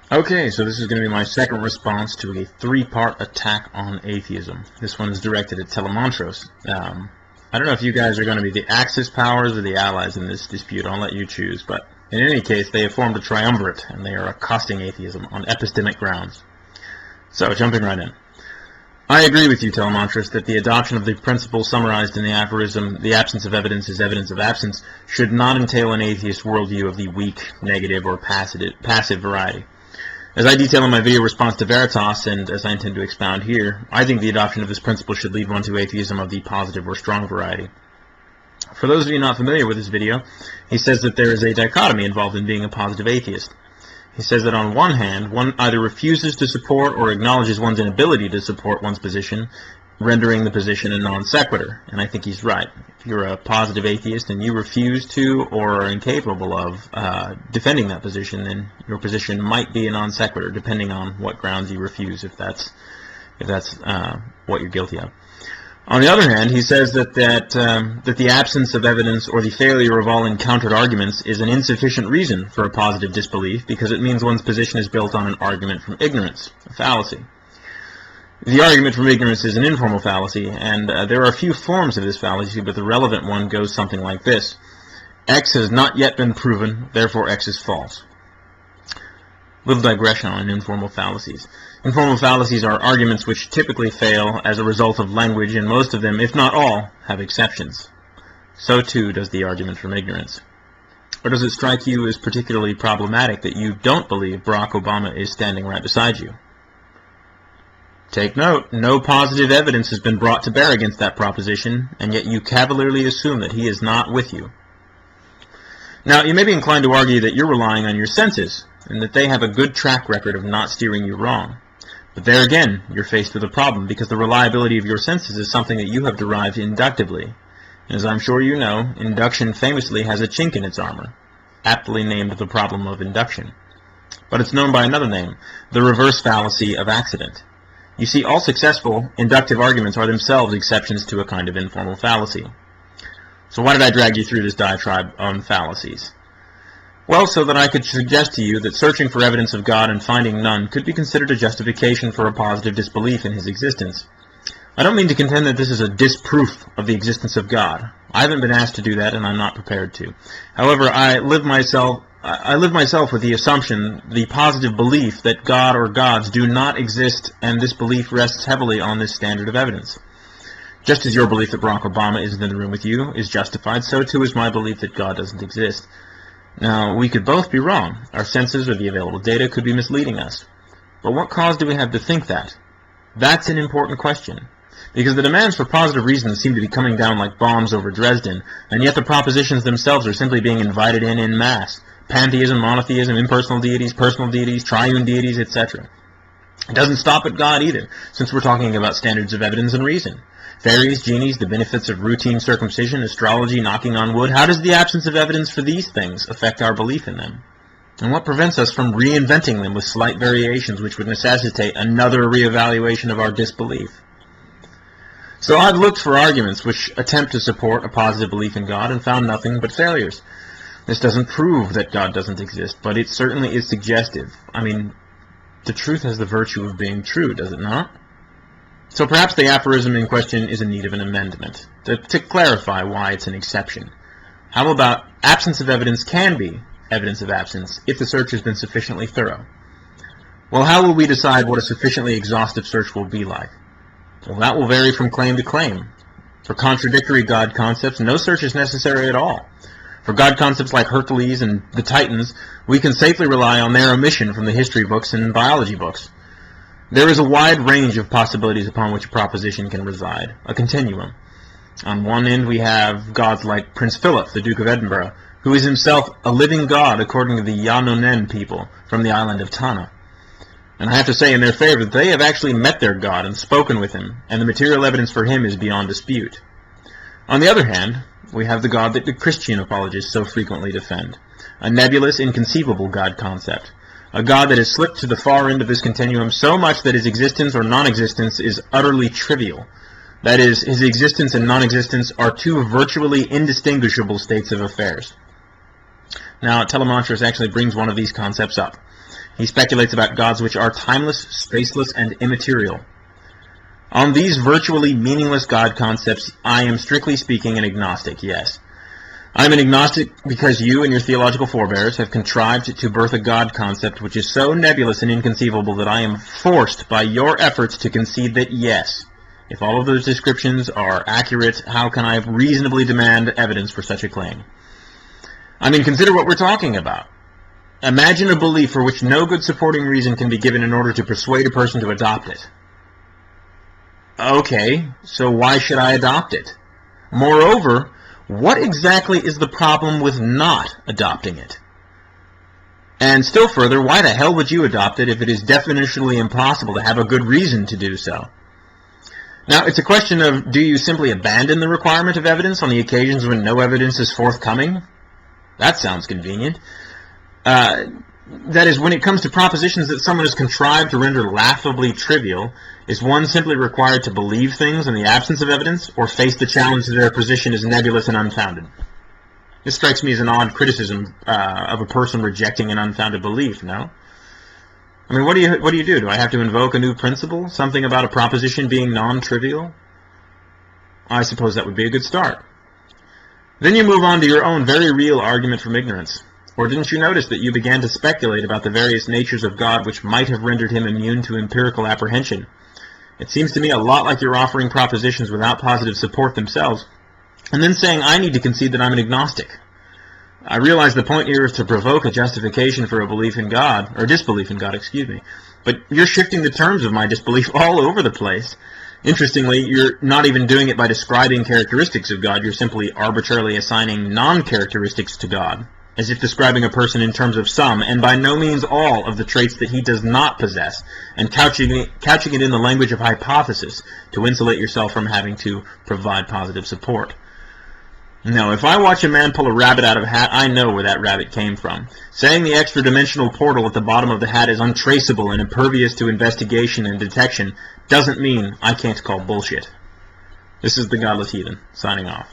Okay, so this is going to be my second response to a three-part attack on atheism. This one is directed at Telemonstros. I don't know if you guys are going to be the Axis powers or the allies in this dispute. I'll let you choose, but in any case, they have formed a triumvirate, and they are accosting atheism on epistemic grounds. So, jumping right in. I agree with you, Telemonstros, that the adoption of the principle summarized in the aphorism, the absence of evidence is evidence of absence, should not entail an atheist worldview of the weak, negative, or passive variety. As I detail in my video response to Veritas, and as I intend to expound here, I think the adoption of this principle should lead one to atheism of the positive or strong variety. For those of you not familiar with this video, he says that there is a dichotomy involved in being a positive atheist. He says that on one hand, one either refuses to support or acknowledges one's inability to support one's position, rendering the position a non sequitur, and I think he's right. If you're a positive atheist and you refuse to or are incapable of defending that position, then your position might be a non sequitur, depending on what grounds you refuse, if that's what you're guilty of. On the other hand, he says that the absence of evidence or the failure of all encountered arguments is an insufficient reason for a positive disbelief, because it means one's position is built on an argument from ignorance, a fallacy. The argument from ignorance is an informal fallacy, and there are a few forms of this fallacy, but the relevant one goes something like this. X has not yet been proven, therefore X is false. Little digression on informal fallacies. Informal fallacies are arguments which typically fail as a result of language, and most of them, if not all, have exceptions. So too does the argument from ignorance. Or does it strike you as particularly problematic that you don't believe Barack Obama is standing right beside you? Take note, no positive evidence has been brought to bear against that proposition, and yet you cavalierly assume that he is not with you. Now, you may be inclined to argue that you're relying on your senses, and that they have a good track record of not steering you wrong. But there again, you're faced with a problem, because the reliability of your senses is something that you have derived inductively. And as I'm sure you know, induction famously has a chink in its armor, aptly named the problem of induction. But it's known by another name, the reverse fallacy of accident. You see, all successful inductive arguments are themselves exceptions to a kind of informal fallacy. So why did I drag you through this diatribe on fallacies? Well, so that I could suggest to you that searching for evidence of God and finding none could be considered a justification for a positive disbelief in his existence. I don't mean to contend that this is a disproof of the existence of God. I haven't been asked to do that, and I'm not prepared to. However, I live myself with the assumption, the positive belief, that God or gods do not exist, and this belief rests heavily on this standard of evidence. Just as your belief that Barack Obama isn't in the room with you is justified, so too is my belief that God doesn't exist. Now, we could both be wrong. Our senses or the available data could be misleading us. But what cause do we have to think that? That's an important question. Because the demands for positive reasons seem to be coming down like bombs over Dresden, and yet the propositions themselves are simply being invited in masse. Pantheism, monotheism, impersonal deities, personal deities, triune deities, etc. It doesn't stop at God either, since we're talking about standards of evidence and reason. Fairies, genies, the benefits of routine circumcision, astrology, knocking on wood. How does the absence of evidence for these things affect our belief in them? And what prevents us from reinventing them with slight variations which would necessitate another reevaluation of our disbelief? So I've looked for arguments which attempt to support a positive belief in God and found nothing but failures. This doesn't prove that God doesn't exist, but it certainly is suggestive. I mean, the truth has the virtue of being true, does it not? So perhaps the aphorism in question is in need of an amendment, to clarify why it's an exception. How about absence of evidence can be evidence of absence if the search has been sufficiently thorough? Well, how will we decide what a sufficiently exhaustive search will be like? Well, that will vary from claim to claim. For contradictory God concepts, no search is necessary at all. For God concepts like Hercules and the Titans, we can safely rely on their omission from the history books and biology books. There is a wide range of possibilities upon which a proposition can reside, a continuum. On one end we have gods like Prince Philip, the Duke of Edinburgh, who is himself a living god according to the Yanonen people from the island of Tana. And I have to say in their favor that they have actually met their god and spoken with him, and the material evidence for him is beyond dispute. On the other hand, we have the God that the Christian apologists so frequently defend, a nebulous, inconceivable God concept, a God that has slipped to the far end of this continuum so much that his existence or non-existence is utterly trivial. That is, his existence and non-existence are two virtually indistinguishable states of affairs. Now, Telemontrus actually brings one of these concepts up. He speculates about gods which are timeless, spaceless, and immaterial. On these virtually meaningless God concepts, I am strictly speaking an agnostic, yes. I am an agnostic because you and your theological forebears have contrived to birth a God concept which is so nebulous and inconceivable that I am forced by your efforts to concede that yes, if all of those descriptions are accurate, how can I reasonably demand evidence for such a claim? I mean, consider what we're talking about. Imagine a belief for which no good supporting reason can be given in order to persuade a person to adopt it. Okay, so why should I adopt it? Moreover, what exactly is the problem with not adopting it? And still further, why the hell would you adopt it if it is definitionally impossible to have a good reason to do so? Now, it's a question of, do you simply abandon the requirement of evidence on the occasions when no evidence is forthcoming? That sounds convenient. That is, when it comes to propositions that someone has contrived to render laughably trivial, is one simply required to believe things in the absence of evidence, or face the challenge that their position is nebulous and unfounded? This strikes me as an odd criticism of a person rejecting an unfounded belief, no? I mean, what do you do? Do I have to invoke a new principle? Something about a proposition being non-trivial? I suppose that would be a good start. Then you move on to your own very real argument from ignorance. Or didn't you notice that you began to speculate about the various natures of God which might have rendered him immune to empirical apprehension? It seems to me a lot like you're offering propositions without positive support themselves, and then saying I need to concede that I'm an agnostic. I realize the point here is to provoke a justification for a belief in God, or disbelief in God, excuse me, but you're shifting the terms of my disbelief all over the place. Interestingly, you're not even doing it by describing characteristics of God, you're simply arbitrarily assigning non-characteristics to God, as if describing a person in terms of some, and by no means all, of the traits that he does not possess, and couching it in the language of hypothesis to insulate yourself from having to provide positive support. No, if I watch a man pull a rabbit out of a hat, I know where that rabbit came from. Saying the extra-dimensional portal at the bottom of the hat is untraceable and impervious to investigation and detection doesn't mean I can't call bullshit. This is the Godless Heathen, signing off.